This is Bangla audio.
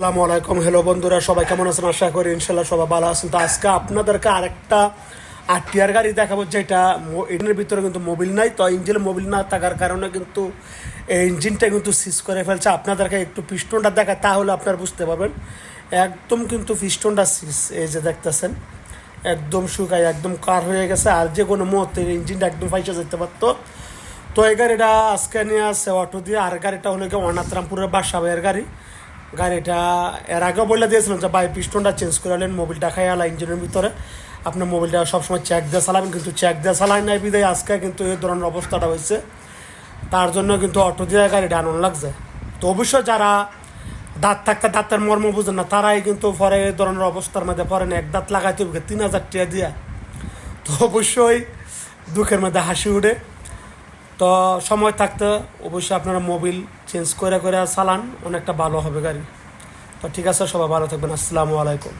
আসসালামু আলাইকুম। হ্যালো বন্ধুরা, সবাই কেমন আছেন? আশা করি ইনশাল্লাহ সবাই ভালো আছেন। তো আজকে আপনাদেরকে আরেকটা আরটিআর গাড়ি দেখাবো, যেটা এটার ভিতরে কিন্তু মোবিল নাই। তো ইঞ্জিনে মোবিল না থাকার কারণে কিন্তু এই ইঞ্জিনটা কিন্তু সিজ করে ফেলছে। আপনাদেরকে একটু পিস্টনটা দেখা, তাহলে আপনারা বুঝতে পারবেন। একদম কিন্তু পিস্টনটা সিজ, এই যে দেখতেছেন, একদম শুকায়, একদম কার হয়ে গেছে। আর যে কোনো মুহূর্তে ইঞ্জিনটা একদম ফাইসা যেতে পারতো। তো এই গাড়িটা আজকে নিয়ে আসছে অটো দিয়ে। আর গাড়িটা হলো গিয়ে অনাথরামপুরের বাসা ভাইয়ের গাড়ি। গাড়িটা এর আগেও বলে দিয়েছিলাম যে ভাই পিস্টনটা চেঞ্জ করে আলেন, মোবিলটা খাই আলা ইঞ্জিনের ভিতরে। আপনার মোবিলটা সবসময় চেক দিয়ে চালাবেন, কিন্তু চেক দিয়ে চালাই নাই বিদায় আজকে কিন্তু এই ধরনের অবস্থাটা হয়েছে। তার জন্য কিন্তু অটো দিয়ে গাড়িটা আনন্দ লাগছে। তো অবশ্যই যারা দাঁত থাকতে দাঁতের মর্ম বুঝেন না, তারাই কিন্তু পরে এই ধরনের অবস্থার মধ্যে পড়েন। এক দাঁত লাগাইতে 3,000 টাকা দিয়া। তো অবশ্যই দুঃখের মধ্যে হাসি উঠে। তো সময় থাকতে অবশ্যই আপনারা মোবিল চেঞ্জ করে চালান, অনেকটা ভালো হবে গাড়ি। তো ঠিক আছে, সবাই ভালো থাকবেন। আসসালামু আলাইকুম।